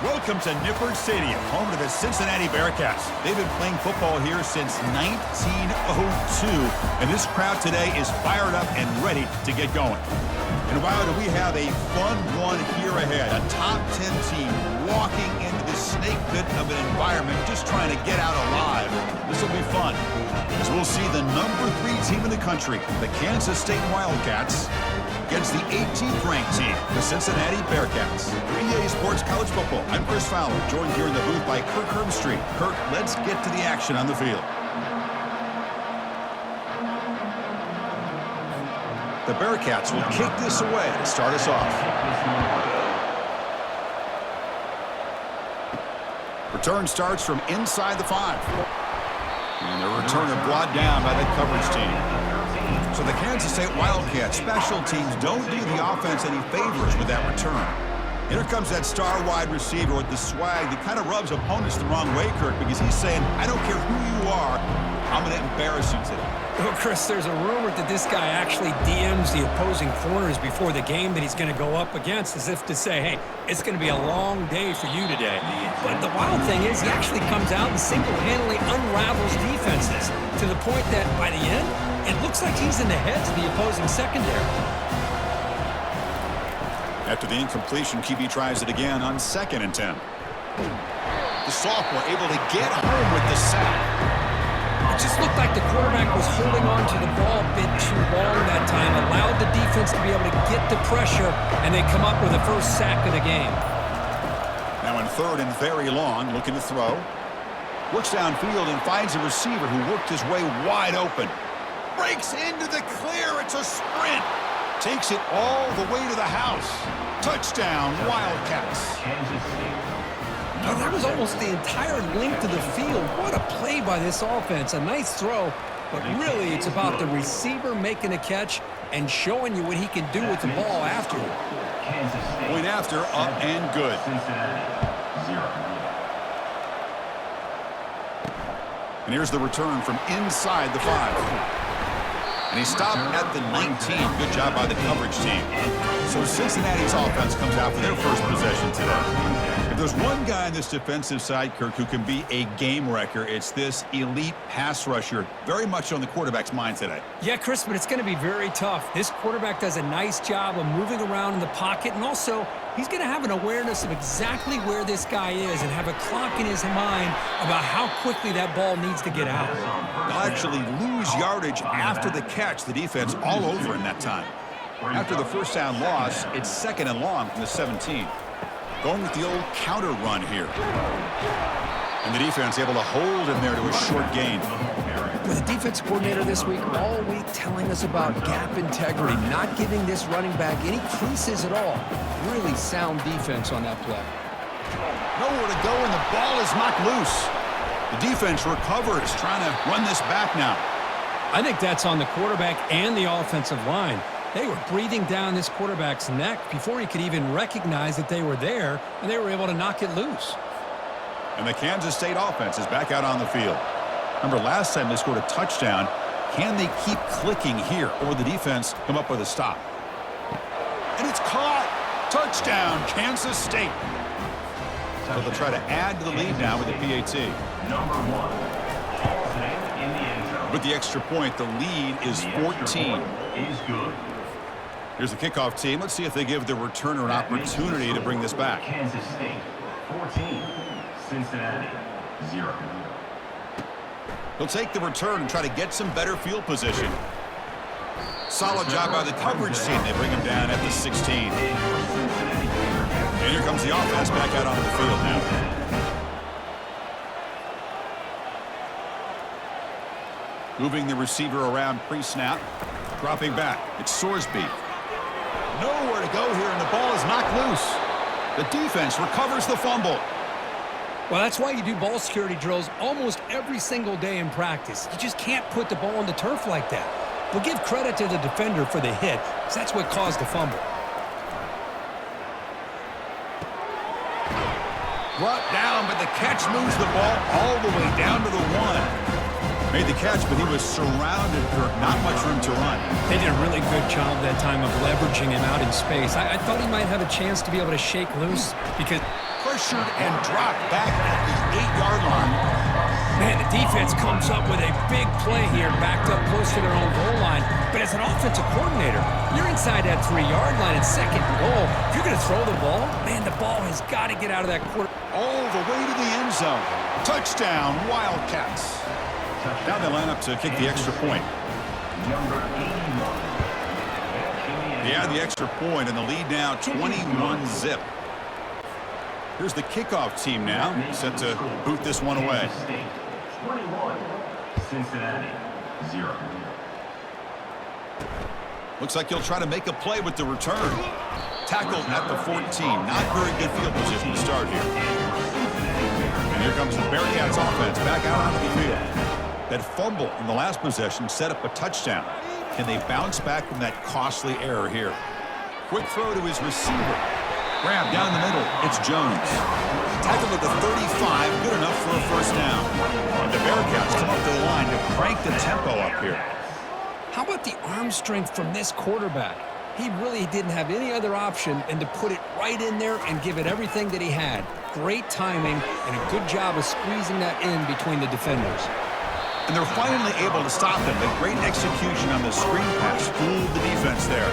Welcome to Nippert Stadium, home to the Cincinnati Bearcats. They've been playing football here since 1902, and this crowd today is fired up and ready to get going. And wow, do we have a fun one here ahead. A top 10 team walking into the snake pit of an environment just trying to get out alive. This will be fun, as we'll see the number 3 team in the country, the Kansas State Wildcats, against the 18th ranked team, the Cincinnati Bearcats. For EA Sports College Football, I'm Chris Fowler, joined here in the booth by Kirk Herbstreit. Kirk, let's get to the action on the field. The Bearcats will kick this away to start us off. Return starts from inside the 5. And the returner brought down by the coverage team. So the Kansas State Wildcats special teams don't do the offense any favors with that return. Here comes that star wide receiver with the swag that kind of rubs opponents the wrong way, Kirk, because he's saying, I don't care who you are, I'm going to embarrass you today. Well, Chris, there's a rumor that this guy actually DMs the opposing corners before the game that he's going to go up against, as if to say, hey, it's going to be a long day for you today. But the wild thing is he actually comes out and single-handedly unravels defenses to the point that by the end, it looks like he's in the heads of the opposing secondary. After the incompletion, QB tries it again on 2nd and 10. The sophomore able to get home with the sack. It just looked like the quarterback was holding on to the ball a bit too long that time, allowed the defense to be able to get the pressure, and they come up with the first sack of the game. Now in 3rd and very long, looking to throw. Looks downfield and finds a receiver who worked his way wide open. Breaks into the clear. It's a sprint. Takes it all the way to the house. Touchdown, Wildcats. Now, that was almost the entire length of the field. What a play by this offense. A nice throw, but really it's about the receiver making a catch and showing you what he can do with the ball after. Point after, up and good. And here's the return from inside the 5. And he stopped at the 19. Good job by the coverage team. So Cincinnati's offense comes out for their first possession today. If there's one guy on this defensive side, Kirk, who can be a game wrecker, it's this elite pass rusher, very much on the quarterback's mind today. Yeah, Chris, but it's going to be very tough. This quarterback does a nice job of moving around in the pocket, and also he's going to have an awareness of exactly where this guy is and have a clock in his mind about how quickly that ball needs to get out. They'll actually lose yardage after the catch. The defense all over in that time. After the first down loss, it's 2nd and long from the 17. Going with the old counter run here. And the defense able to hold him there to a short gain. With the defense coordinator this week, all week telling us about gap integrity, not giving this running back any creases at all. Really sound defense on that play. Nowhere to go, and the ball is knocked loose. The defense recovers, trying to run this back now. I think that's on the quarterback and the offensive line. They were breathing down this quarterback's neck before he could even recognize that they were there, and they were able to knock it loose. And the Kansas State offense is back out on the field. Remember, last time they scored a touchdown. Can they keep clicking here, or will the defense come up with a stop? And it's caught. Touchdown, Kansas State. So they'll try to add to the lead now with the PAT. With the extra point, the lead is 14. Here's the kickoff team. Let's see if they give the returner an opportunity to bring this back. Kansas State 14, Cincinnati 0. He'll take the return and try to get some better field position. Solid job by the coverage team. They bring him down at the 16. And here comes the offense back out onto the field now. Moving the receiver around pre-snap. Dropping back. It's Sorsby. Nowhere to go here, and the ball is knocked loose. The defense recovers the fumble. Well, that's why you do ball security drills almost every single day in practice. You just can't put the ball on the turf like that. But give credit to the defender for the hit, because that's what caused the fumble. Brought down, but the catch moves the ball all the way down to the 1. Made the catch, but he was surrounded, Kirk. Not much room to run. They did a really good job that time of leveraging him out in space. I thought he might have a chance to be able to shake loose because... pressured and dropped back at the 8-yard line. Man, the defense comes up with a big play here, backed up close to their own goal line. But as an offensive coordinator, you're inside that 3-yard line at second and goal. If you're going to throw the ball, man, the ball has got to get out of that quarter. All the way to the end zone. Touchdown, Wildcats. Now they line up to kick the extra point. Number 81. They add the extra point, and the lead now 21-zip. Here's the kickoff team now, set to boot this one away. 21. Cincinnati, 0. Looks like he'll try to make a play with the return. Tackled at the 14. Not very good field position to start here. And here comes the Bearcats offense back out onto the field. That fumble in the last possession set up a touchdown. Can they bounce back from that costly error here? Quick throw to his receiver. Grab down the middle. It's Jones. Tackled at the 35. Good enough for a first down. And the Bearcats come up to the line to crank the tempo up here. How about the arm strength from this quarterback? He really didn't have any other option than to put it right in there and give it everything that he had. Great timing and a good job of squeezing that in between the defenders. And they're finally able to stop him. The great execution on the screen pass fooled the defense there.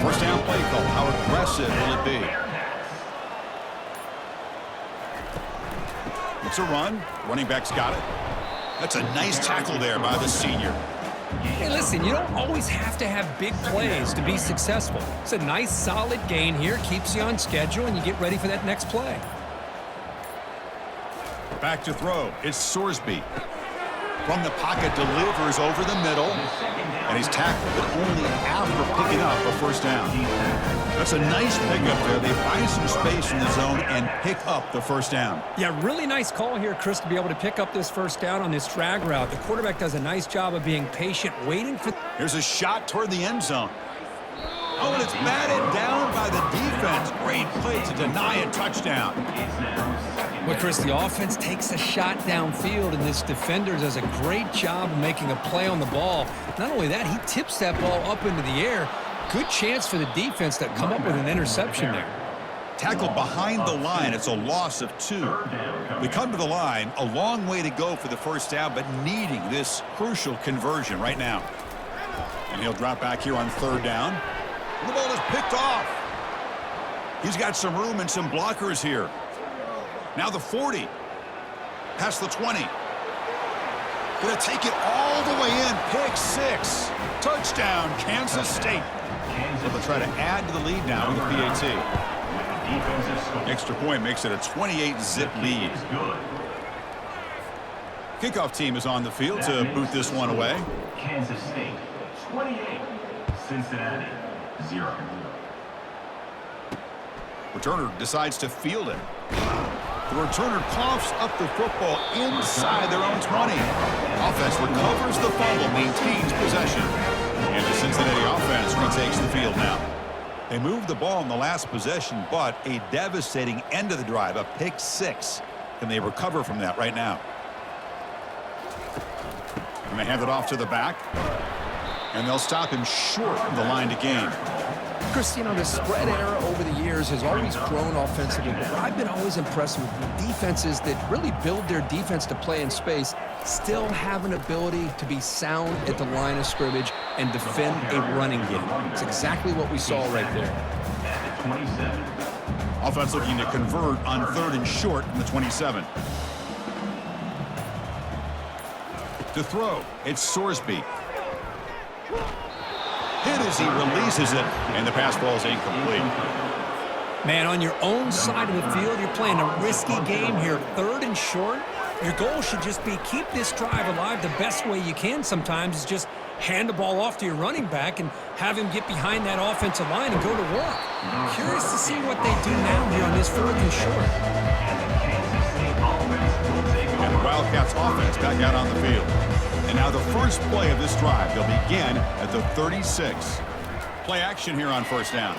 First down play call. How aggressive will it be? It's a run. Running back's got it. That's a nice tackle there by the senior. Hey, listen, you don't always have to have big plays to be successful. It's a nice, solid gain here. Keeps you on schedule, and you get ready for that next play. Back to throw. It's Sorsby. From the pocket, delivers over the middle. And he's tackled, but only after picking up a first down. That's a nice pickup there. They find some space in the zone and pick up the first down. Yeah, really nice call here, Chris, to be able to pick up this first down on this drag route. The quarterback does a nice job of being patient, waiting for... Here's a shot toward the end zone. Oh, and it's batted down by the defense. Great play to deny a touchdown. Well, Chris, the offense takes a shot downfield, and this defender does a great job of making a play on the ball. Not only that, he tips that ball up into the air. Good chance for the defense to come up with an interception there. Tackled behind the line. It's a loss of 2. We come to the line, a long way to go for the first down, but needing this crucial conversion right now. And he'll drop back here on third down. The ball is picked off. He's got some room and some blockers here. Now the 40. Past the 20. Gonna take it all the way in. Pick 6. Touchdown, Kansas State. So they'll try to add to the lead now with the PAT. Extra point makes it a 28-zip lead. Kickoff team is on the field to boot this one away. Kansas State, 28. Cincinnati, 0. Returner decides to field it. The returner coughs up the football inside their own 20. Offense recovers the fumble, maintains possession. And the Cincinnati offense retakes the field now. They moved the ball in the last possession, but a devastating end of the drive, a pick 6. Can they recover from that right now? And they hand it off to the back. And they'll stop him short of the line to gain. Chris, you know, the spread era over the years has always grown offensively, but I've been always impressed with defenses that really build their defense to play in space, still have an ability to be sound at the line of scrimmage and defend a running game. It's exactly what we saw right there. At the 27. Offense looking to convert on third and short from the 27. To throw, it's Sorsby. Hit as he releases it, and the pass ball is incomplete. Man, on your own side of the field, you're playing a risky game here. Third and short. Your goal should just be keep this drive alive. The best way you can sometimes is just hand the ball off to your running back and have him get behind that offensive line and go to work. Curious to see what they do now here on this fourth and short. And the Wildcats offense back out on the field. And now the first play of this drive, they'll begin at the 36. Play action here on first down.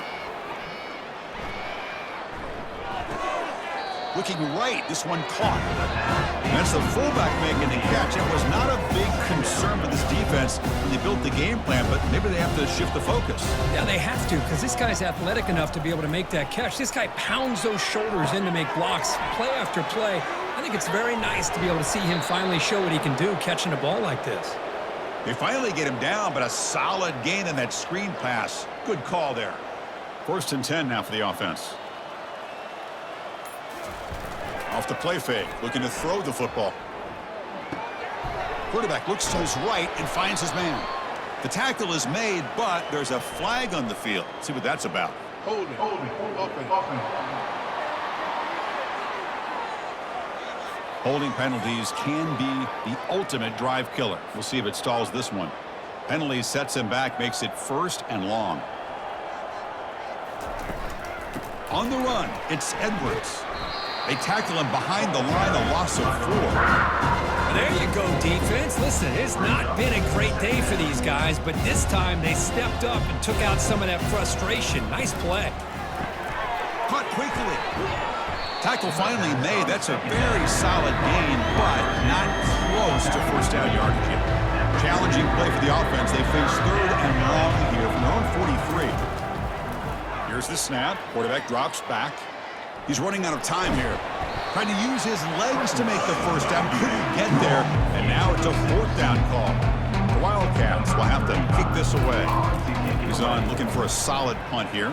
Looking right, this one caught. That's the fullback making the catch. It was not a big concern for this defense when they built the game plan, but maybe they have to shift the focus. Yeah, they have to, because this guy's athletic enough to be able to make that catch. This guy pounds those shoulders in to make blocks play after play. I think it's very nice to be able to see him finally show what he can do catching a ball like this. They finally get him down, but a solid gain in that screen pass. Good call there. 1st and 10 now for the offense. Off the play fake, looking to throw the football. Quarterback looks to his right and finds his man. The tackle is made, but there's a flag on the field. Let's see what that's about. Hold it, open. Holding penalties can be the ultimate drive killer. We'll see if it stalls this one. Penalty sets him back, makes it 1st and long. On the run, it's Edwards. They tackle him behind the line, a loss of 4. There you go, defense. Listen, it's not been a great day for these guys, but this time they stepped up and took out some of that frustration. Nice play. Caught quickly. Tackle finally made. That's a very solid gain, but not close to 1st down yardage yet. Challenging play for the offense. They face 3rd and long here from their own 43. Here's the snap. Quarterback drops back. He's running out of time here. Trying to use his legs to make the 1st down. Couldn't get there, and now it's a 4th down call. The Wildcats will have to kick this away. He's on looking for a solid punt here.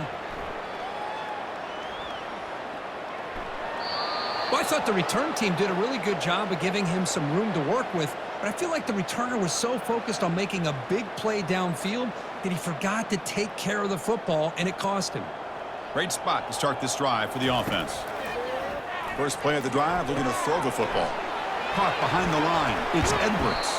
Well, I thought the return team did a really good job of giving him some room to work with, but I feel like the returner was so focused on making a big play downfield that he forgot to take care of the football, and it cost him. Great spot to start this drive for the offense. First play of the drive, looking to throw the football. Caught behind the line. It's Edwards.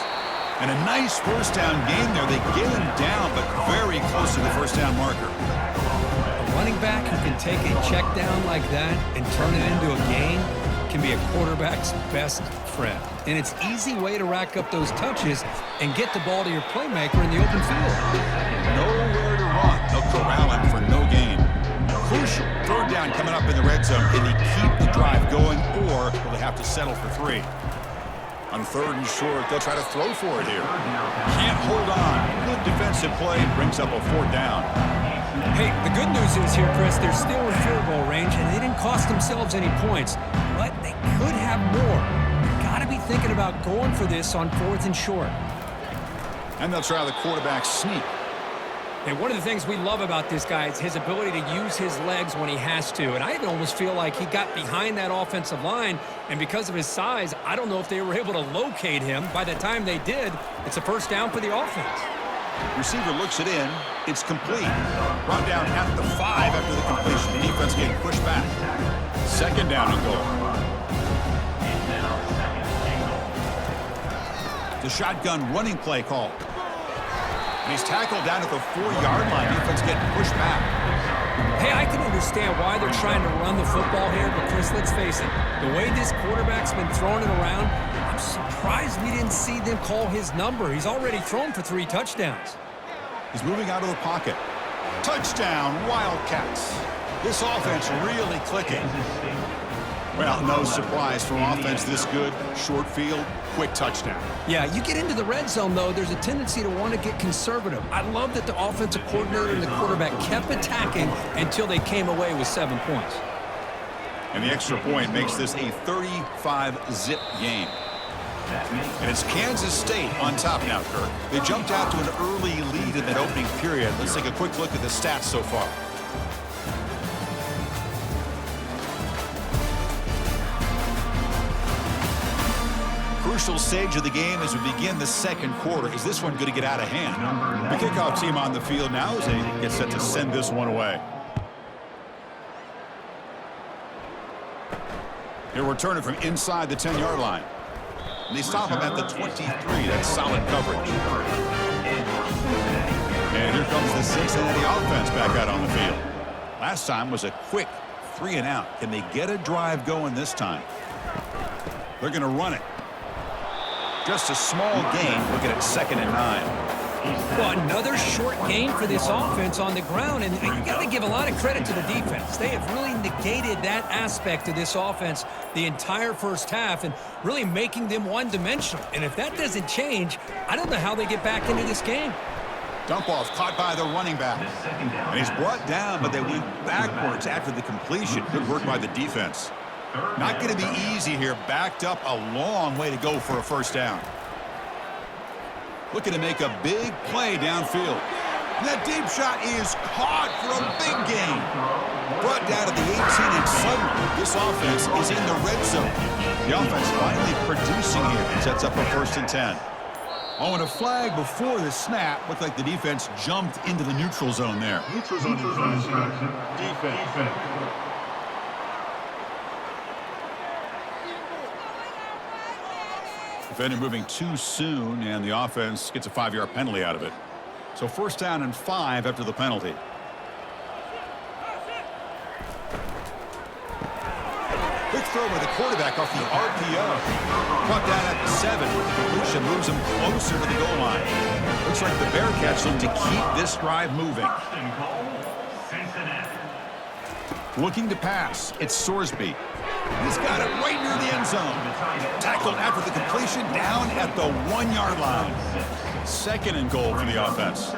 And a nice 1st down gain there. They get him down, but very close to the 1st down marker. A running back who can take a check down like that and turn it into a gain can be a quarterback's best friend. And it's an easy way to rack up those touches and get the ball to your playmaker in the open field. Nowhere to run. They'll corral him for no gain. Crucial 3rd down coming up in the red zone. Can he keep the drive going, or will they have to settle for 3? On 3rd and short, they'll try to throw for it here. Can't hold on. Good defensive play brings up a 4th down. Hey, the good news is here, Chris, they're still in field goal range, and they didn't cost themselves any points, but they could have more. Got to be thinking about going for this on 4th and short. And they'll try the quarterback sneak. Hey, one of the things we love about this guy is his ability to use his legs when he has to. And I almost feel like he got behind that offensive line, and because of his size, I don't know if they were able to locate him. By the time they did, it's a 1st down for the offense. Receiver looks it in. It's complete. Brought down at the 5 after the completion. The defense getting pushed back. 2nd down and goal. The shotgun running play call. And he's tackled down at the 4-yard line. Defense getting pushed back. Hey, I can understand why they're trying to run the football here, but Chris, let's face it, the way this quarterback's been throwing it around, I'm surprised we didn't see them call his number. He's already thrown for 3 touchdowns. He's moving out of the pocket. Touchdown, Wildcats. This offense really clicking. Well, no surprise from offense this good. Short field, quick touchdown. Yeah, you get into the red zone, though, there's a tendency to want to get conservative. I love that the offensive coordinator and the quarterback kept attacking until they came away with 7 points. And the extra point makes this a 35-zip game. And it's Kansas State on top now, Kirk. They jumped out to an early lead in that opening period. Let's take a quick look at the stats so far. Crucial stage of the game as we begin the 2nd quarter. Is this one going to get out of hand? The kickoff team on the field now as they get set to send this one away. They're returning from inside the 10-yard line. And they stop him at the 23. That's solid coverage. And here comes the Cincinnati offense back out on the field. Last time was a quick 3 and out. Can they get a drive going this time? They're going to run it. Just a small gain. Looking at 2nd and 9. Well, another short game for this offense on the ground, and you got to give a lot of credit to the defense. They have really negated that aspect of this offense the entire first half and really making them one-dimensional. And if that doesn't change, I don't know how they get back into this game. Dump off caught by the running back. And he's brought down, but they went backwards after the completion. Good work by the defense. Not going to be easy here. Backed up a long way to go for a first down. Looking to make a big play downfield. And that deep shot is caught for a big gain. Brought down to the 18, and suddenly this offense is in the red zone. The offense finally producing here. Sets up a 1st and 10. Oh, and a flag before the snap. Looked like the defense jumped into the neutral zone there. Neutral zone defense. Defender moving too soon, and the offense gets a 5-yard penalty out of it. So 1st down and 5 after the penalty. Quick throw by the quarterback off the RPO. Brought down at the 7. Completion moves him closer to the goal line. Looks like the Bearcats look to keep this drive moving. Looking to pass. It's Sorsby. He's got it right near the end zone. Tackled after the completion down at the 1-yard line. 2nd and goal for the offense.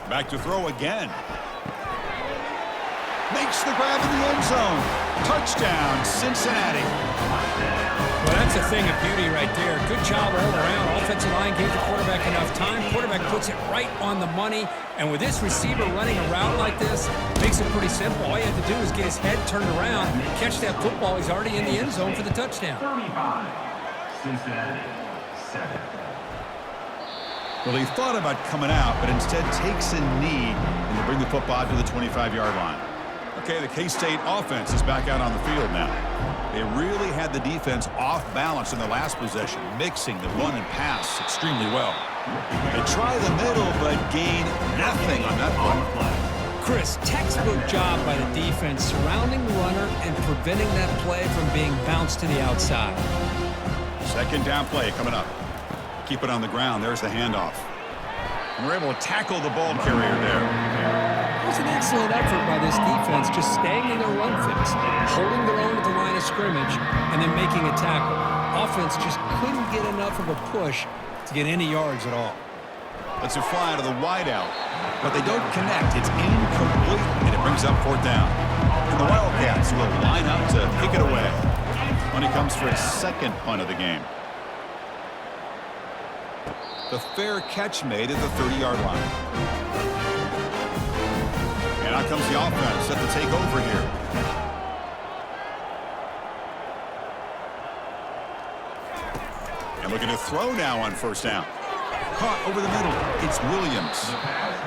Back to throw again. Makes the grab in the end zone. Touchdown, Cincinnati. Well, that's a thing of beauty right there. Good job all around. Offensive line gave the quarterback enough time. Quarterback puts it right on the money. And with this receiver running a route like this, makes it pretty simple. All you have to do is get his head turned around, catch that football. He's already in the end zone for the touchdown. 35. Cincinnati 7. Well, he thought about coming out, but instead takes a knee and will bring the football to the 25-yard line. Okay, the K-State offense is back out on the field now. They really had the defense off balance in the last possession, mixing the run and pass extremely well. They try the middle, but gain nothing on that play. Chris, textbook job by the defense surrounding the runner and preventing that play from being bounced to the outside. 2nd down play coming up. Keep it on the ground. There's the handoff. And they're able to tackle the ball carrier there. It was an excellent effort by this defense, just staying in their run fix, holding their own at the line of scrimmage, and then making a tackle. Offense just couldn't get enough of a push to get any yards at all. Let's it fly to the wideout, but they don't connect. It's incomplete, and it brings up 4th down. And the Wildcats will line up to kick it away when he comes for his 2nd punt of the game. The fair catch made at the 30-yard line. And out comes the offense set to take over here. And looking to throw now on 1st down. Caught over the middle. It's Williams.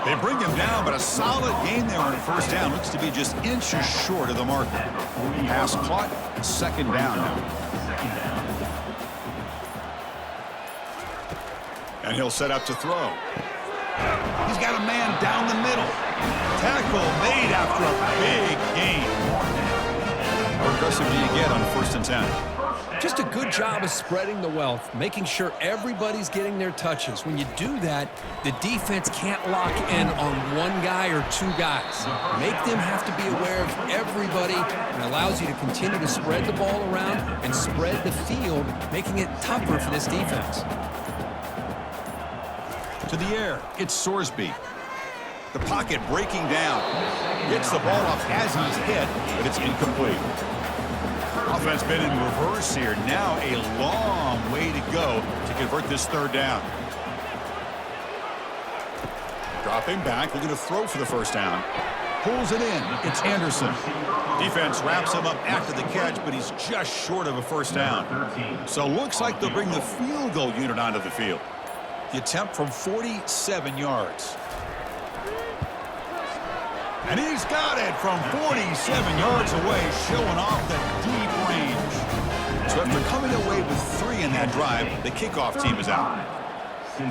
They bring him down, but a solid gain there on 1st down. Looks to be just inches short of the marker. Pass caught. 2nd down now. And he'll set up to throw. He's got a man down the middle. Tackle made after a big gain. How aggressive do you get on 1st and 10? Just a good job of spreading the wealth, making sure everybody's getting their touches. When you do that, the defense can't lock in on one guy or 2 guys. Make them have to be aware of everybody, and allows you to continue to spread the ball around and spread the field, making it tougher for this defense. To the air, it's Sorsby. The pocket breaking down. Gets the ball off as he's hit, but it's incomplete. Offense been in reverse here. Now a long way to go to convert this 3rd down. Dropping back, looking to throw for the 1st down. Pulls it in. It's Anderson. Defense wraps him up after the catch, but he's just short of a 1st down. So looks like they'll bring the field goal unit onto the field. The attempt from 47 yards. And he's got it from 47 yards away, showing off the deep range. So after coming away with 3 in that drive, the kickoff team is out.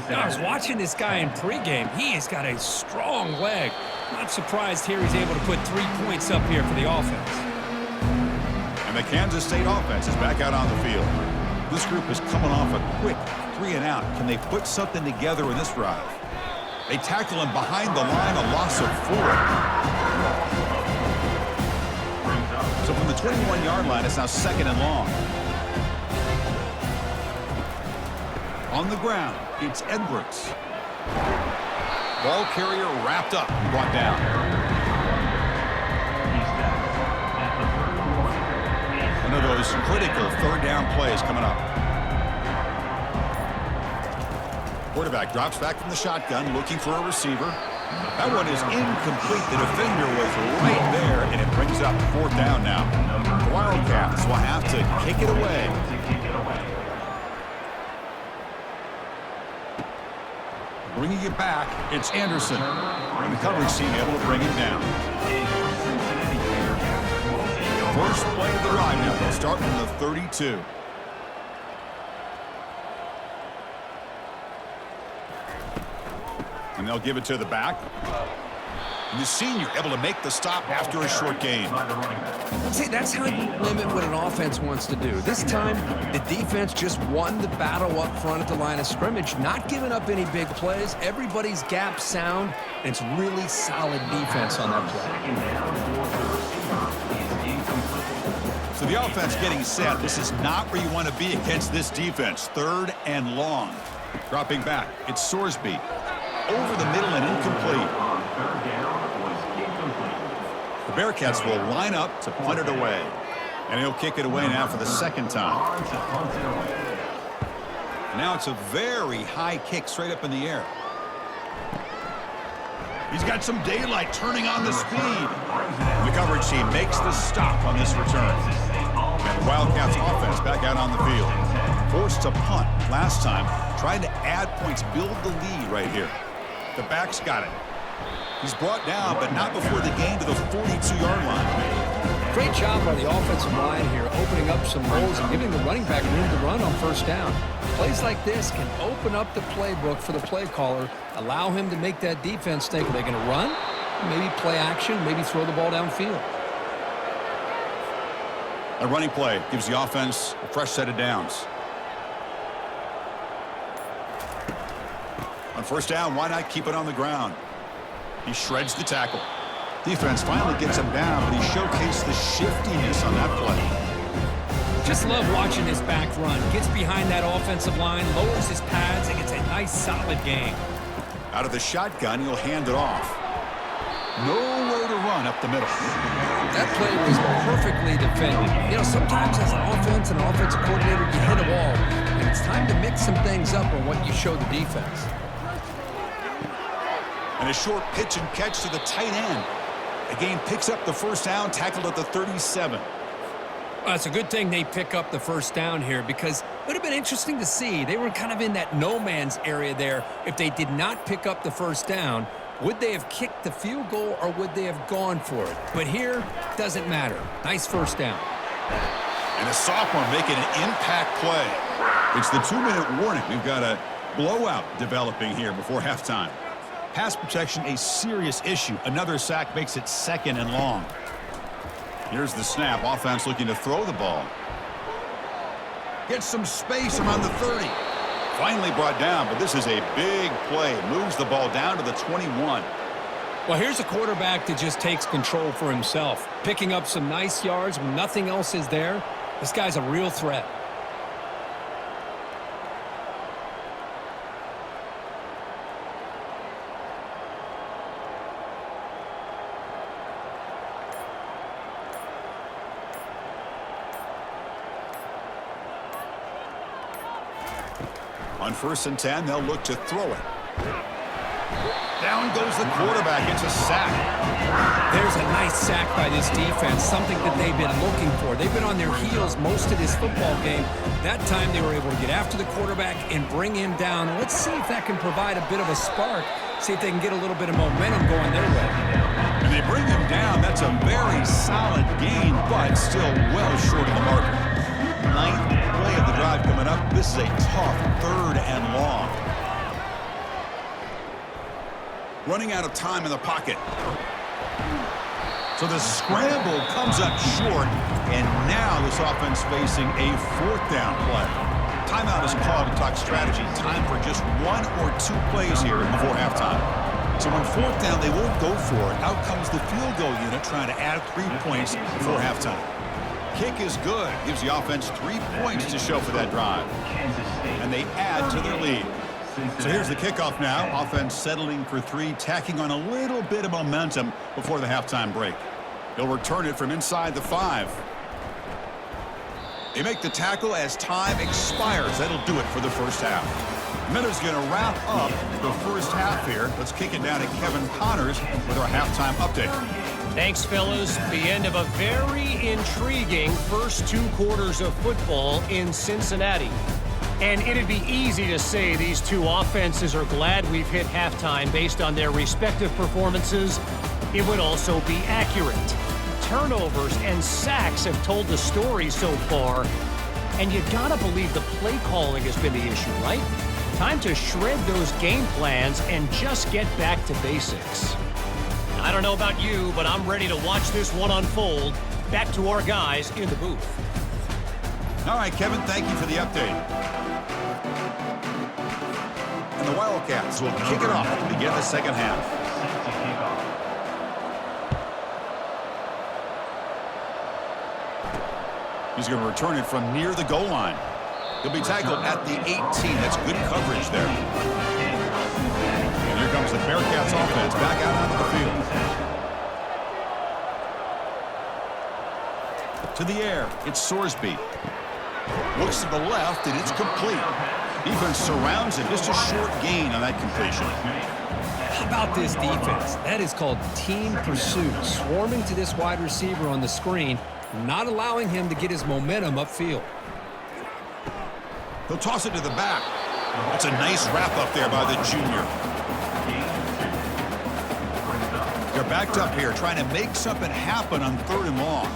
I was watching this guy in pregame. He has got a strong leg. Not surprised here he's able to put 3 points up here for the offense. And the Kansas State offense is back out on the field. This group is coming off a quick 3-and-out. Can they put something together in this drive? They tackle him behind the line, a loss of 4. So from the 21-yard line, it's now 2nd and long. On the ground, it's Edwards. Ball carrier wrapped up and brought down. One of those critical 3rd down plays coming up. Quarterback drops back from the shotgun, looking for a receiver. That one is incomplete. The defender was right there, and it brings up 4th down now. The Wildcats will have to kick it away. Bringing it back, it's Anderson. And the coverage team able to bring him down. First play of the drive now. They'll start from the 32. And they'll give it to the back. And the senior able to make the stop after a short gain. See, that's how you limit what an offense wants to do. This time, the defense just won the battle up front at the line of scrimmage, not giving up any big plays. Everybody's gap sound, and it's really solid defense on that play. So the offense getting set. This is not where you want to be against this defense. 3rd and long. Dropping back, it's Sorsby. Over the middle and incomplete. The Bearcats will line up to punt it away. And he'll kick it away now for the 2nd time. Now it's a very high kick straight up in the air. He's got some daylight turning on the speed. The coverage team makes the stop on this return. And the Wildcats offense back out on the field. Forced to punt last time. Trying to add points, build the lead right here. The back's got it. He's brought down, but not before the gain to the 42-yard line. Great job by the offensive line here, opening up some holes and giving the running back room to run on 1st down. Plays like this can open up the playbook for the play caller, allow him to make that defense think, are they going to run? Maybe play action, maybe throw the ball downfield. A running play gives the offense a fresh set of downs. On 1st down, why not keep it on the ground? He shreds the tackle. Defense finally gets him down, but he showcased the shiftiness on that play. Just love watching this back run. Gets behind that offensive line, lowers his pads, and gets a nice solid gain. Out of the shotgun, he'll hand it off. Nowhere to run up the middle. That play was perfectly defended. You know, sometimes as an offense and an offensive coordinator, you hit a wall, and it's time to mix some things up on what you show the defense. And a short pitch and catch to the tight end. The game picks up the 1st down, tackled at the 37. Well, it's a good thing they pick up the 1st down here because it would have been interesting to see. They were kind of in that no man's area there. If they did not pick up the 1st down, would they have kicked the field goal or would they have gone for it? But here, doesn't matter. Nice 1st down. And a sophomore making an impact play. It's the 2-minute warning. We've got a blowout developing here before halftime. Pass protection, a serious issue. Another sack makes it 2nd and long. Here's the snap. Offense looking to throw the ball. Gets some space around the 30. Finally brought down, but this is a big play. Moves the ball down to the 21. Well, here's a quarterback that just takes control for himself. Picking up some nice yards when nothing else is there. This guy's a real threat. On 1st and 10, they'll look to throw it. Down goes the quarterback. It's a sack. There's a nice sack by this defense, something that they've been looking for. They've been on their heels most of this football game. That time they were able to get after the quarterback and bring him down. Let's see if that can provide a bit of a spark, see if they can get a little bit of momentum going their way. And they bring him down. That's a very solid gain, but still well short of the marker. 9th play of the drive coming up. This is a tough 3rd and long. Running out of time in the pocket. So the scramble comes up short, and now this offense facing a 4th down play. Timeout is called to talk strategy. Time for just 1 or 2 plays here before halftime. So on 4th down, they won't go for it. Out comes the field goal unit trying to add 3 points before halftime. Kick is good. Gives the offense 3 points to show for that drive. And they add to their lead. So here's the kickoff now. Offense settling for 3, tacking on a little bit of momentum before the halftime break. They'll return it from inside the 5. They make the tackle as time expires. That'll do it for the first half. Miller's going to wrap up the first half here. Let's kick it down to Kevin Connors with our halftime update. Thanks, fellas. The end of a very intriguing first 2 quarters of football in Cincinnati. And it'd be easy to say these 2 offenses are glad we've hit halftime based on their respective performances. It would also be accurate. Turnovers and sacks have told the story so far. And you gotta believe the play calling has been the issue, right? Time to shred those game plans and just get back to basics. I don't know about you, but I'm ready to watch this one unfold. Back to our guys in the booth. All right, Kevin, thank you for the update. And the Wildcats will kick it off to begin the second half. He's going to return it from near the goal line. He'll be tackled at the 18. That's good coverage there. And here comes the Bearcats offense back out onto the field. To the air, it's Sorsby. Looks to the left, and it's complete. Defense surrounds it. Just a short gain on that completion. How about this defense? That is called team pursuit. Swarming to this wide receiver on the screen, not allowing him to get his momentum upfield. He'll toss it to the back. That's a nice wrap up there by the junior. They're backed up here trying to make something happen on 3rd and long.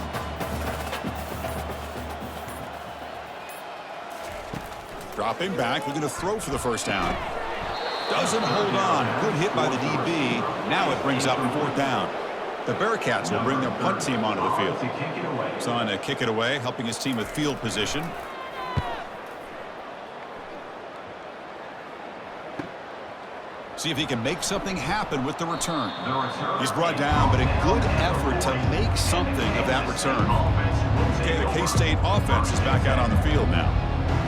Dropping back, looking to throw for the first down. Doesn't hold on. Good hit by the DB. Now it brings up 4th down. The Bearcats will bring their punt team onto the field. It's on to kick it away, helping his team with field position. See if he can make something happen with the return. He's brought down, but a good effort to make something of that return. Okay, the K-State offense is back out on the field now.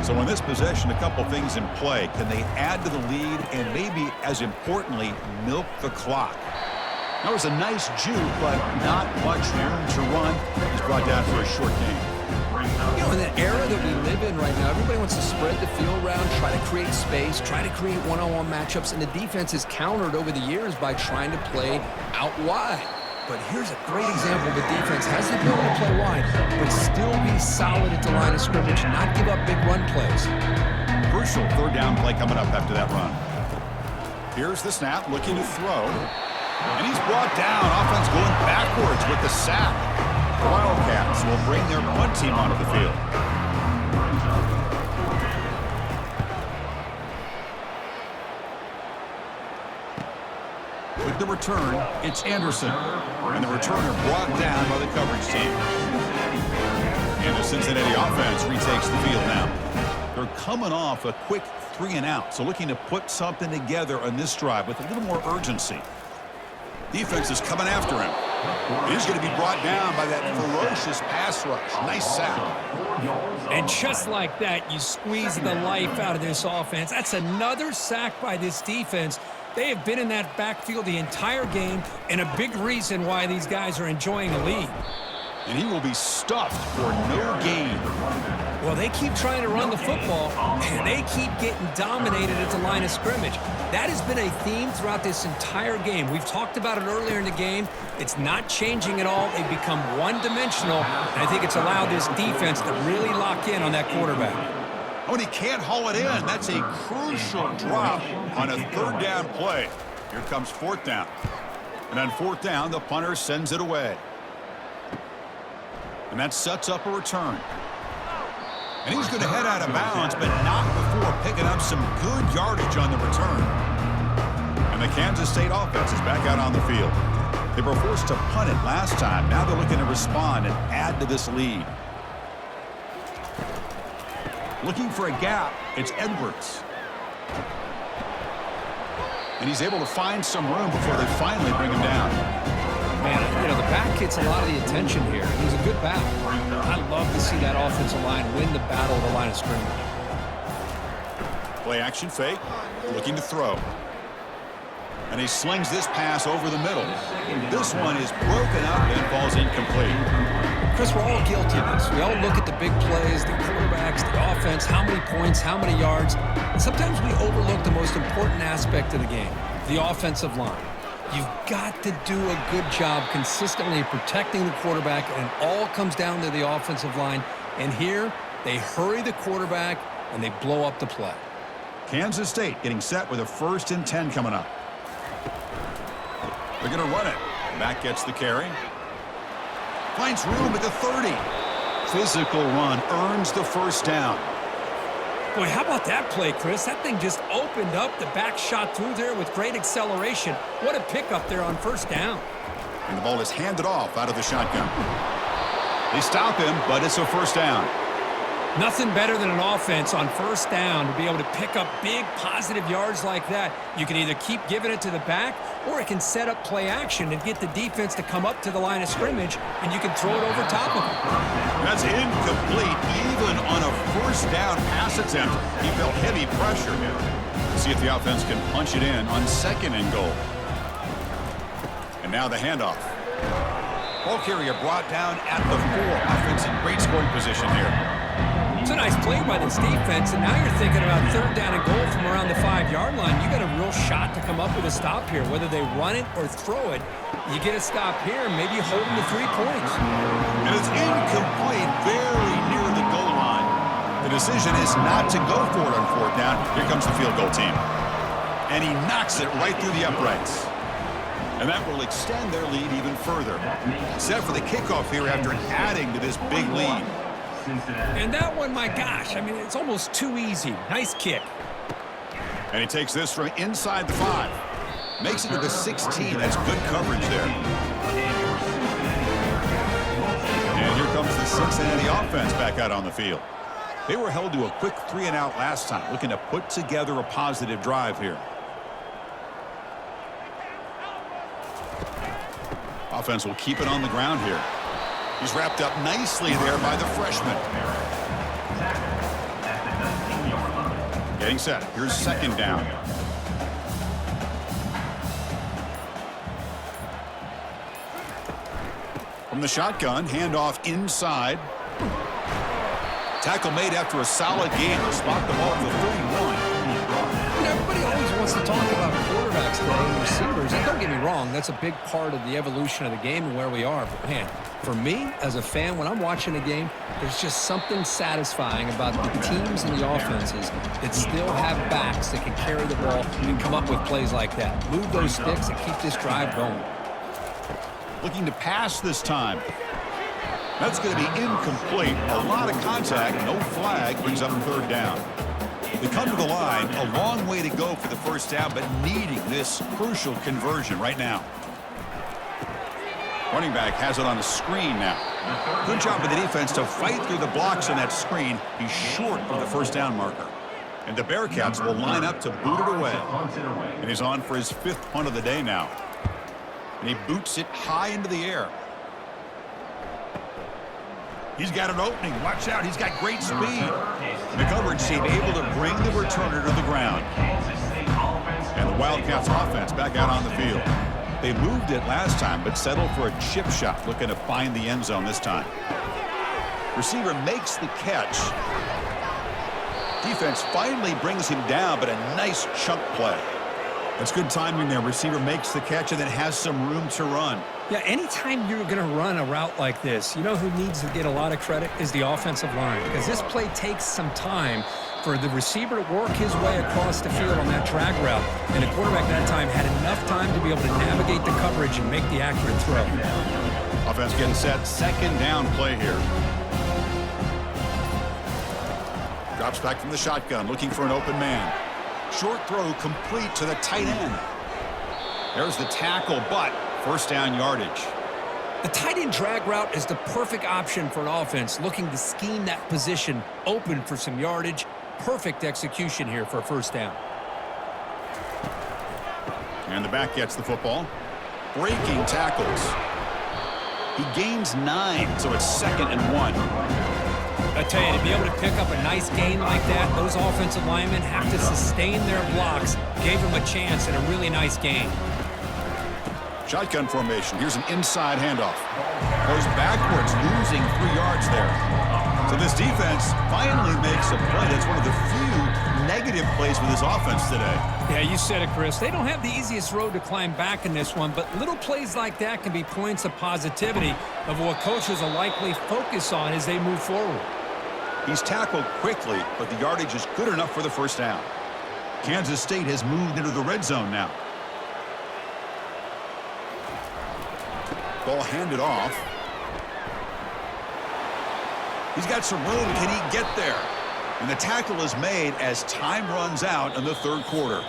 So in this possession, a couple things in play. Can they add to the lead and maybe, as importantly, milk the clock? That was a nice juke, but not much room to run. He's brought down for a short gain. You know, in the era that we live in right now, everybody wants to spread the field around, try to create space, try to create one-on-one matchups, and the defense is countered over the years by trying to play out wide. But here's a great example of a defense has the ability to play wide, but still be solid at the line of scrimmage, not give up big run plays. Crucial 3rd down play coming up after that run. Here's the snap, looking to throw. And he's brought down. Offense going backwards with the sack. The Wildcats will bring their punt team onto the field. With the return, it's Anderson. And the returner brought down by the coverage team. And the Cincinnati offense retakes the field now. They're coming off a quick 3-and-out, so looking to put something together on this drive with a little more urgency. Defense is coming after him. He's going to be brought down by that ferocious pass rush. Nice sack. And just like that, you squeeze the life out of this offense. That's another sack by this defense. They have been in that backfield the entire game, and a big reason why these guys are enjoying a lead. And he will be stuffed for no gain. Well, they keep trying to run the football, and they keep getting dominated at the line of scrimmage. That has been a theme throughout this entire game. We've talked about it earlier in the game. It's not changing at all. They've become one-dimensional, and I think it's allowed this defense to really lock in on that quarterback. Oh, and he can't haul it in. That's a crucial drop on a 3rd down play. Here comes 4th down. And on 4th down, the punter sends it away. And that sets up a return. And he's going to head out of bounds, but not before picking up some good yardage on the return. And the Kansas State offense is back out on the field. They were forced to punt it last time. Now they're looking to respond and add to this lead. Looking for a gap. It's Edwards. And he's able to find some room before they finally bring him down. Man, the back gets a lot of the attention here. He's a good back. I love to see that offensive line win the battle of the line of scrimmage. Play action fake. Looking to throw. And he slings this pass over the middle. This one is broken up and falls incomplete. Chris, we're all guilty of this. We all look at the big plays, the quarterbacks, the offense, how many points, how many yards. And sometimes we overlook the most important aspect of the game, the offensive line. You've got to do a good job consistently protecting the quarterback, and it all comes down to the offensive line. And here, they hurry the quarterback, and they blow up the play. Kansas State getting set with a 1st and 10 coming up. They're going to run it. Back gets the carry. Finds room at the 30. Physical run earns the 1st down. Boy, how about that play, Chris? That thing just opened up. The back shot through there with great acceleration. What a pickup there on 1st down. And the ball is handed off out of the shotgun. They stop him, but it's a 1st down. Nothing better than an offense on 1st down to be able to pick up big positive yards like that. You can either keep giving it to the back, or it can set up play action and get the defense to come up to the line of scrimmage, and you can throw it over top of them. That's incomplete. Even on a 1st down pass attempt, he felt heavy pressure. See if the offense can punch it in on 2nd and goal. And now the handoff. Ball carrier brought down at the 4. Offense in great scoring position here. It's a nice play by this defense, and now you're thinking about 3rd down and goal from around the 5-yard line. You got a real shot to come up with a stop here. Whether they run it or throw it, you get a stop here, and maybe you hold them to 3 points. And it's incomplete, very near the goal line. The decision is not to go for it on 4th down. Here comes the field goal team. And he knocks it right through the uprights. And that will extend their lead even further. Set for the kickoff here after adding to this big lead. And that one, my gosh, I mean, it's almost too easy. Nice kick. And he takes this from inside the 5. Makes it to the 16. That's good coverage there. And here comes the Cincinnati offense back out on the field. They were held to a quick 3-and-out last time, looking to put together a positive drive here. Offense will keep it on the ground here. He's wrapped up nicely there by the freshman. Getting set. Here's 2nd down. From the shotgun, handoff inside. Tackle made after a solid game to spot the ball at the 31. Everybody always wants to talk about quarterbacks today and receivers. And don't get me wrong, that's a big part of the evolution of the game and where we are. But, man, for me, as a fan, when I'm watching a game, there's just something satisfying about the teams and the offenses that still have backs that can carry the ball and come up with plays like that. Move those sticks and keep this drive going. Looking to pass this time. That's going to be incomplete. A lot of contact, no flag, brings up 3rd down. They come to the line, a long way to go for the 1st down, but needing this crucial conversion right now. Running back has it on the screen now. Good job by the defense to fight through the blocks on that screen. He's short of the 1st down marker. And the Bearcats will line up to boot it away. And he's on for his 5th punt of the day now. And he boots it high into the air. He's got an opening. Watch out. He's got great speed. The coverage team able to bring the returner to the ground. And the Wildcats offense back out on the field. They moved it last time, but settled for a chip shot, looking to find the end zone this time. Receiver makes the catch. Defense finally brings him down, but a nice chunk play. That's good timing there. Receiver makes the catch and then has some room to run. Yeah, anytime you're going to run a route like this, you know who needs to get a lot of credit is the offensive line, because this play takes some time for the receiver to work his way across the field on that drag route, and the quarterback that time had enough time to be able to navigate the coverage and make the accurate throw. Offense getting set. 2nd down play here. Drops back from the shotgun, looking for an open man. Short throw complete to the tight end. There's the tackle, but 1st down yardage. The tight end drag route is the perfect option for an offense looking to scheme that position open for some yardage. Perfect execution here for a first down. And the back gets the football. Breaking tackles. He gains 9, so it's 2nd and 1. I tell you, to be able to pick up a nice gain like that, those offensive linemen have to sustain their blocks. Gave him a chance and a really nice gain. Shotgun formation. Here's an inside handoff. Goes backwards, losing 3 yards there. So this defense finally makes a play. That's one of the few negative plays with this offense today. Yeah, you said it, Chris. They don't have the easiest road to climb back in this one, but little plays like that can be points of positivity of what coaches will likely focus on as they move forward. He's tackled quickly, but the yardage is good enough for the first down. Kansas State has moved into the red zone now. Ball handed off. He's got some room. Can he get there? And the tackle is made as time runs out in the 3rd quarter.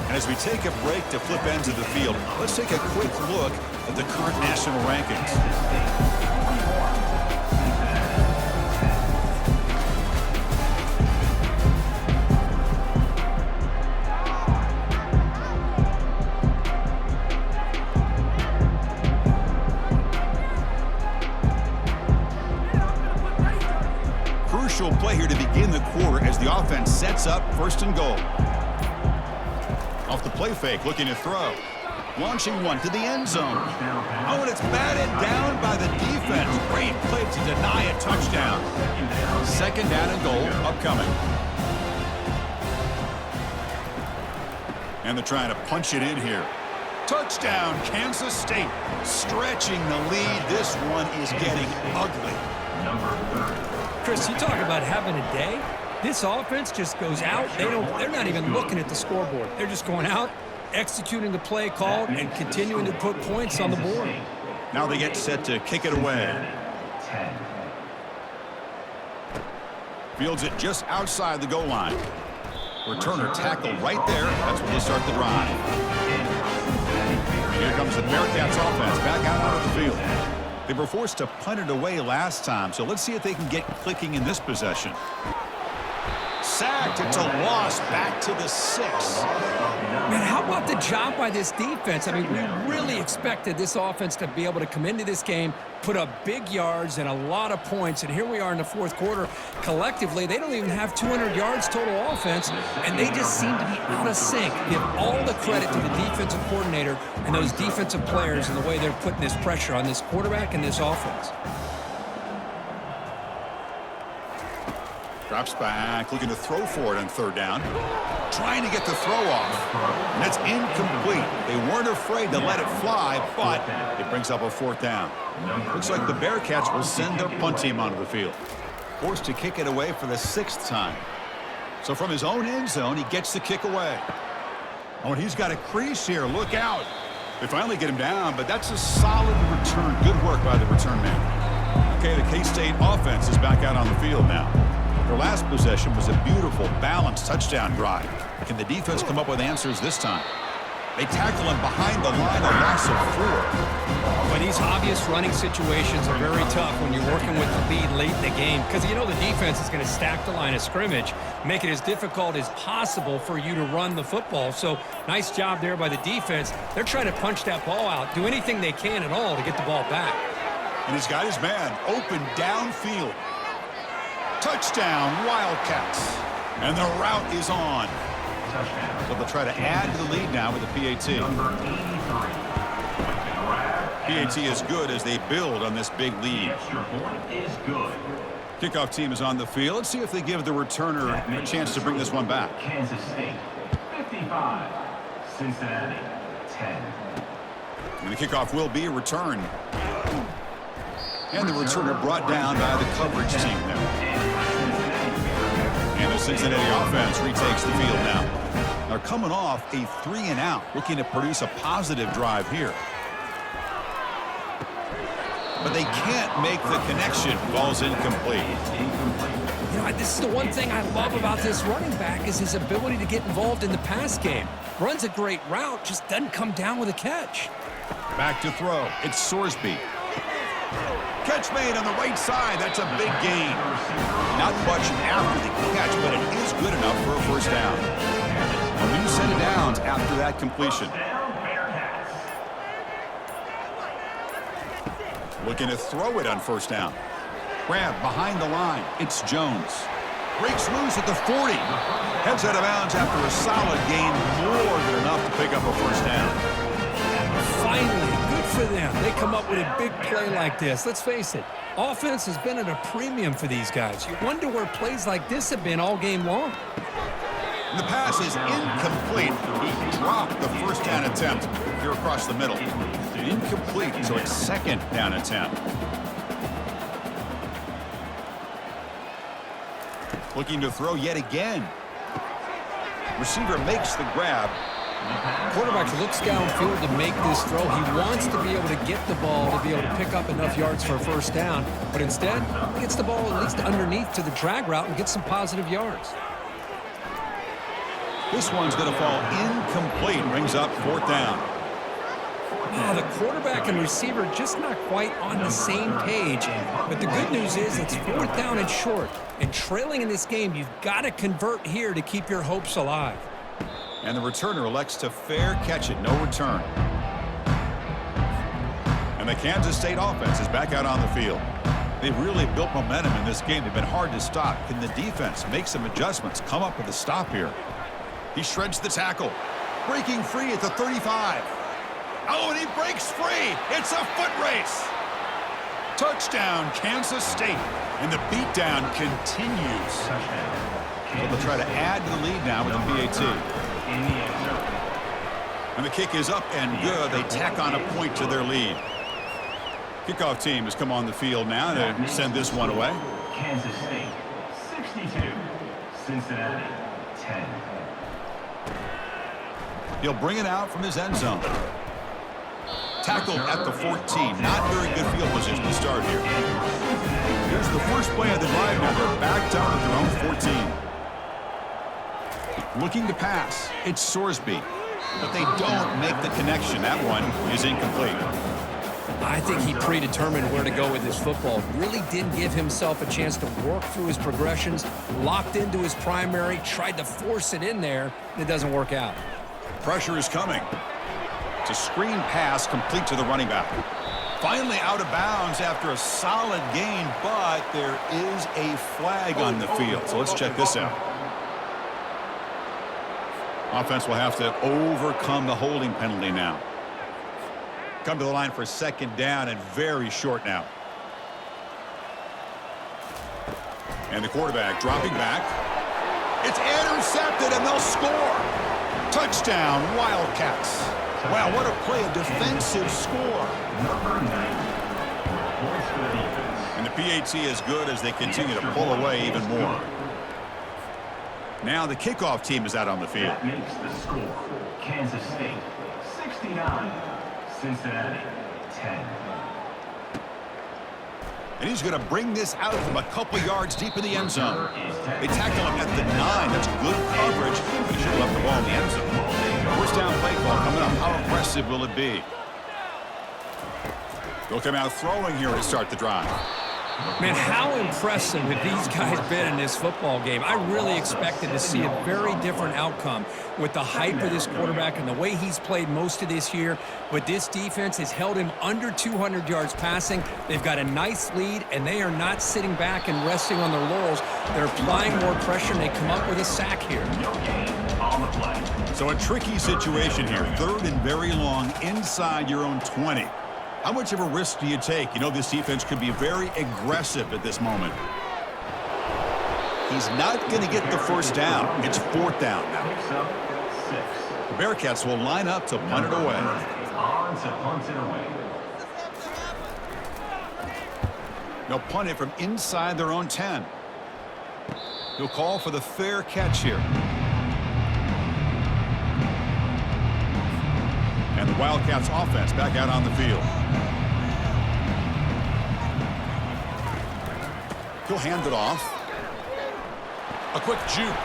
And as we take a break to flip ends of the field, let's take a quick look at the current national rankings. Play here to begin the quarter as the offense sets up 1st and goal. Off the play fake, looking to throw. Launching one to the end zone. Oh, and it's batted down by the defense. Great play to deny a touchdown. 2nd down and goal upcoming. And they're trying to punch it in here. Touchdown, Kansas State. Stretching the lead. This one is getting ugly. Chris, you talk about having a day. This offense just goes out. They're not even looking at the scoreboard. They're just going out, executing the play called, and continuing to put points on the board. Now they get set to kick it away. Fields it just outside the goal line. Returner tackle right there. That's when they start the drive. Here comes the Bearcats offense back out onto the field. They were forced to punt it away last time, so let's see if they can get clicking in this possession. Sacked. It's a loss back to the 6. Man, how about the job by this defense? I mean, we really expected this offense to be able to come into this game, put up big yards and a lot of points, and here we are in the 4th quarter. Collectively, they don't even have 200 yards total offense, and they just seem to be out of sync. Give all the credit to the defensive coordinator and those defensive players and the way they're putting this pressure on this quarterback and this offense. Drops back, looking to throw for it on 3rd down. Trying to get the throw off. And it's incomplete. They weren't afraid to let it fly, but it brings up a 4th down. Looks like the Bearcats will send their punt team onto the field. Forced to kick it away for the 6th time. So from his own end zone, he gets the kick away. Oh, and he's got a crease here. Look out. They finally get him down, but that's a solid return. Good work by the return man. Okay, the K-State offense is back out on the field now. Their last possession was a beautiful, balanced touchdown drive. Can the defense come up with answers this time? They tackle him behind the line, a loss of 4. But these obvious running situations are very tough when you're working with the lead late in the game because you know the defense is going to stack the line of scrimmage, make it as difficult as possible for you to run the football. So nice job there by the defense. They're trying to punch that ball out, do anything they can at all to get the ball back. And he's got his man open downfield. Touchdown, Wildcats. And the route is on. So they'll try to add to the lead now with the PAT. PAT is good as they build on this big lead. Kickoff team is on the field. Let's see if they give the returner a chance to bring this one back. Kansas State, 55. Cincinnati, 10. And the kickoff will be a return. And the returner brought down by the coverage team there. And the Cincinnati offense retakes the field now. They're coming off a 3-and-out, looking to produce a positive drive here. But they can't make the connection. Ball's incomplete. You know, this is the one thing I love about this running back is his ability to get involved in the pass game. Runs a great route, just doesn't come down with a catch. Back to throw. It's Sorsby. Catch made on the right side. That's a big gain. Not much after the catch, but it is good enough for a first down. A new set of downs after that completion. Looking to throw it on first down. Grab behind the line. It's Jones. Breaks loose at the 40. Heads out of bounds after a solid gain, more than enough to pick up a first down. Finally, good for them. They come up with a big play like this. Let's face it, offense has been at a premium for these guys. You wonder where plays like this have been all game long. The pass is incomplete. He dropped the first down attempt here across the middle. Incomplete, so it's second down attempt. Looking to throw yet again. Receiver makes the grab. Quarterback looks downfield to make this throw. He wants to be able to get the ball to be able to pick up enough yards for a first down, but instead, he gets the ball at least underneath to the drag route and gets some positive yards. This one's going to fall incomplete. Brings up fourth down. Oh, the quarterback and receiver just not quite on the same page. But the good news is it's fourth down and short. And trailing in this game, you've got to convert here to keep your hopes alive. And the returner elects to fair catch it. No return. And the Kansas State offense is back out on the field. They've really built momentum in this game. They've been hard to stop. Can the defense make some adjustments? Come up with a stop here. He shreds the tackle. Breaking free at the 35. Oh, and he breaks free. It's a foot race. Touchdown, Kansas State. And the beatdown continues. So they'll try to add to the lead now with the PAT. And the kick is up and good. They tack on a point to their lead. Kickoff team has come on the field now to send this one away. Kansas State 62, Cincinnati 10. He'll bring it out from his end zone. Tackled at the 14. Not very good field position to start here. Here's the first play of the drive now. They're backed up at their own 14. Looking to pass. It's Sorsby. But they don't make the connection. That one is incomplete. I think he predetermined where to go with his football. Really didn't give himself a chance to work through his progressions. Locked into his primary. Tried to force it in there. It doesn't work out. Pressure is coming. It's a screen pass complete to the running back. Finally out of bounds after a solid gain, but there is a flag on the field. So let's check this out. Offense will have to overcome the holding penalty now. Come to the line for second down and very short now. And the quarterback dropping back. It's intercepted and they'll score. Touchdown, Wildcats. Wow, what a play, a defensive score. Number 9. Points for the defense. And the PAT is good as they continue to pull away even more. Now the kickoff team is out on the field. That makes the score. Kansas State 69, Cincinnati 10. And he's going to bring this out from a couple yards deep in the end zone. They tackle him at the 9. That's good coverage. He should have left the ball in the end zone. First down play call coming up. How impressive will it be? They'll come out throwing here to start the drive. Man, how impressive have these guys been in this football game? I really expected to see a very different outcome with the hype of this quarterback and the way he's played most of this year. But this defense has held him under 200 yards passing. They've got a nice lead, and they are not sitting back and resting on their laurels. They're applying more pressure, and they come up with a sack here. No gain on the play. So a tricky situation here. Third and very long inside your own 20. How much of a risk do you take? You know, this defense could be very aggressive at this moment. He's not going to get the first down. It's fourth down now. Picks up 6. The Bearcats will line up to punt it away. On to punt it away. They'll punt it from inside their own 10. He'll call for the fair catch here. And the Wildcats offense back out on the field. He'll hand it off. A quick juke.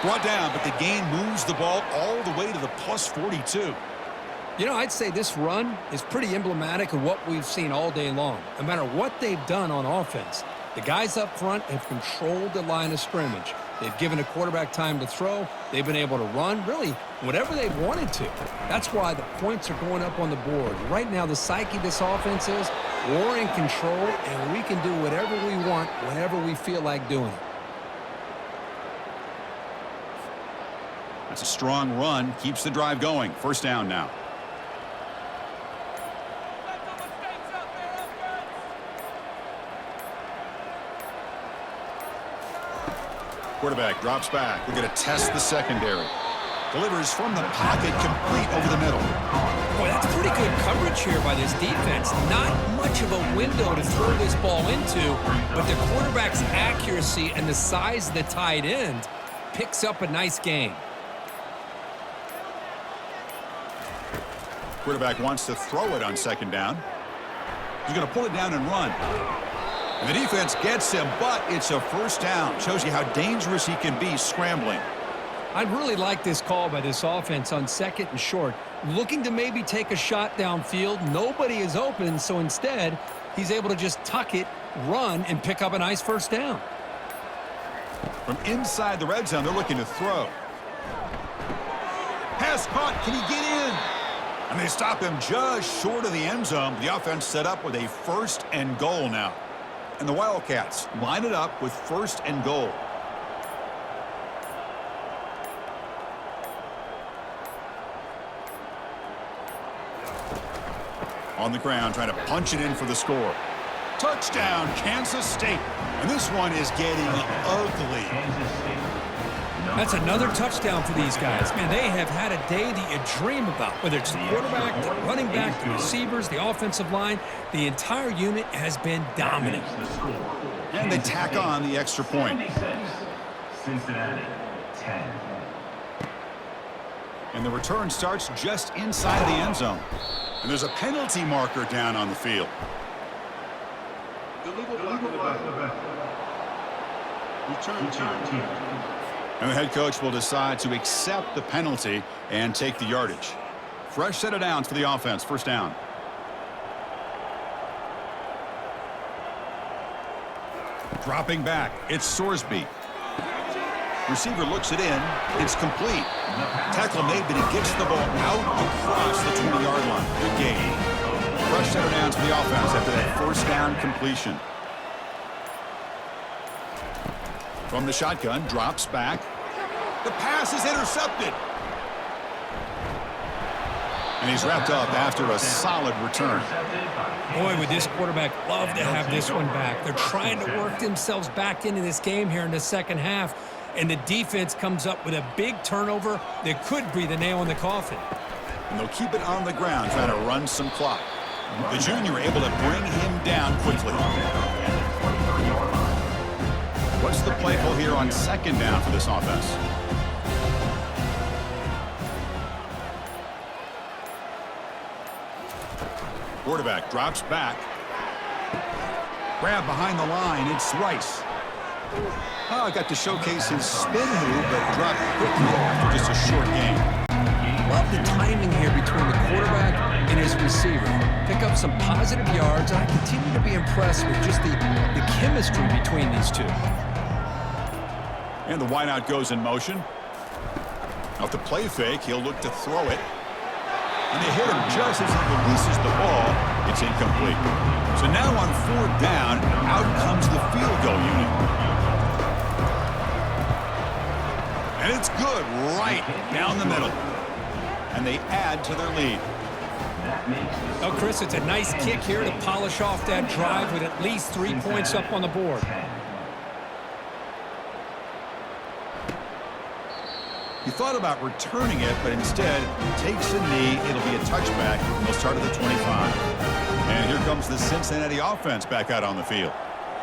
Brought down, but the gain moves the ball all the way to the plus 42. You know, I'd say this run is pretty emblematic of what we've seen all day long. No matter what they've done on offense, the guys up front have controlled the line of scrimmage. They've given the quarterback time to throw. They've been able to run, really, whatever they've wanted to. That's why the points are going up on the board. Right now, the psyche of this offense is we're in control, and we can do whatever we want whenever we feel like doing it. That's a strong run. Keeps the drive going. First down now. Quarterback drops back. We're going to test the secondary. Delivers from the pocket, complete over the middle. Boy, that's pretty good coverage here by this defense. Not much of a window to throw this ball into, but the quarterback's accuracy and the size of the tight end picks up a nice gain. Quarterback wants to throw it on second down. He's going to pull it down and run. And the defense gets him, but it's a first down. Shows you how dangerous he can be scrambling. I really like this call by this offense on second and short. Looking to maybe take a shot downfield. Nobody is open, so instead, he's able to just tuck it, run, and pick up a nice first down. From inside the red zone, they're looking to throw. Pass caught. Can he get in? And they stop him just short of the end zone. The offense set up with a first and goal now. And the Wildcats line it up with first and goal. On the ground, trying to punch it in for the score. Touchdown, Kansas State. And this one is getting ugly. That's another touchdown for these guys. Man, they have had a day that you dream about. Whether it's the quarterback, the running back, the receivers, the offensive line, the entire unit has been dominant. And they tack on the extra point. Cincinnati, 10. And the return starts just inside the end zone. And there's a penalty marker down on the field. Return team. And the head coach will decide to accept the penalty and take the yardage. Fresh set of downs for the offense. First down. Dropping back. It's Sorsby. Receiver looks it in. It's complete. Tackle made, but he gets the ball out across the 20-yard line. Good gain. Fresh set of downs for the offense after that first down completion. From the shotgun, drops back. The pass is intercepted. And he's wrapped up after a solid return. Boy, would this quarterback love to have this one back. They're trying to work themselves back into this game here in the second half. And the defense comes up with a big turnover that could be the nail in the coffin. And they'll keep it on the ground, trying to run some clock. The junior able to bring him down quickly. What's the play call here on second down for this offense? Quarterback drops back. Grab behind the line. It's Rice. Oh, got to showcase his spin move, but dropped quickly after just a short game. Love the timing here between the quarterback and his receiver. Pick up some positive yards, and I continue to be impressed with just the chemistry between these two. And the wideout goes in motion. Off the play fake, he'll look to throw it. And they hit him just as he releases the ball. It's incomplete. So now on fourth down, out comes the field goal unit. And it's good right down the middle. And they add to their lead. Oh, Chris, it's a nice kick here to polish off that drive with at least 3 points up on the board. He thought about returning it, but instead takes a knee. It'll be a touchback. They'll start at the 25. And here comes the Cincinnati offense back out on the field.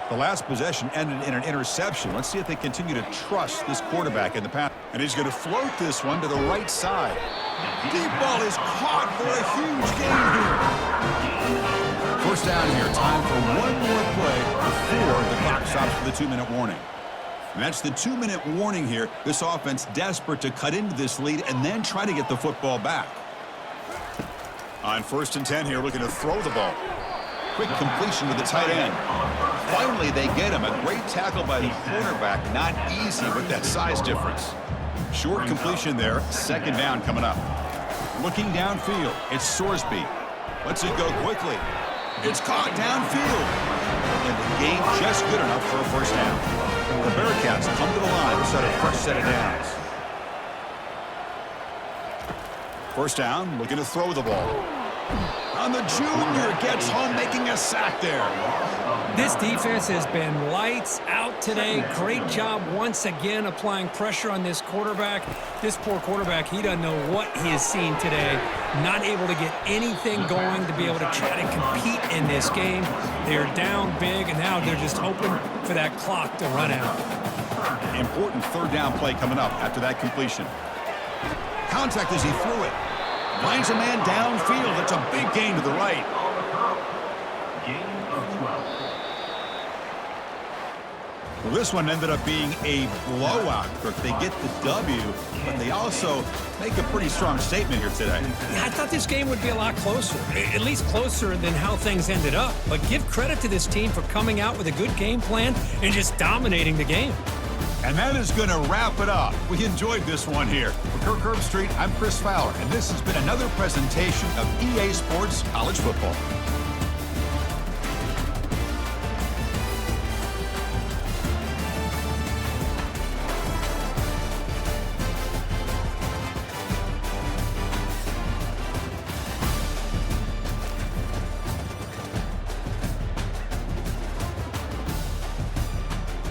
The last possession ended in an interception. Let's see if they continue to trust this quarterback in the pass. And he's going to float this one to the right side. Deep ball is caught for a huge gain here. First down here. Time for one more play before the clock stops for the 2-minute warning. And that's the 2-minute warning here. This offense desperate to cut into this lead and then try to get the football back. On 1st and 10 here, looking to throw the ball. Quick completion to the tight end. Finally, they get him. A great tackle by the cornerback. Not easy with that size difference. Short completion there. 2nd down coming up. Looking downfield, it's Sorsby. Lets it go quickly. It's caught downfield. And the gain just good enough for a 1st down. The Bearcats come to the line to set a fresh set of downs. 1st down, looking to throw the ball. And the junior gets home, making a sack there. This defense has been lights out today. Great job once again applying pressure on this quarterback. This poor quarterback, he doesn't know what he has seen today. Not able to get anything going to be able to try to compete in this game. They're down big, and now they're just hoping for that clock to run out. Important 3rd down play coming up after that completion. Contact as he threw it. Finds a man downfield. That's a big gain to the right. Gain of 12. Well, this one ended up being a blowout. They get the W, but they also make a pretty strong statement here today. Yeah, I thought this game would be a lot closer, at least closer than how things ended up. But give credit to this team for coming out with a good game plan and just dominating the game. And that is going to wrap it up. We enjoyed this one here. For Kirk Herbstreit, I'm Chris Fowler, and this has been another presentation of EA Sports College Football.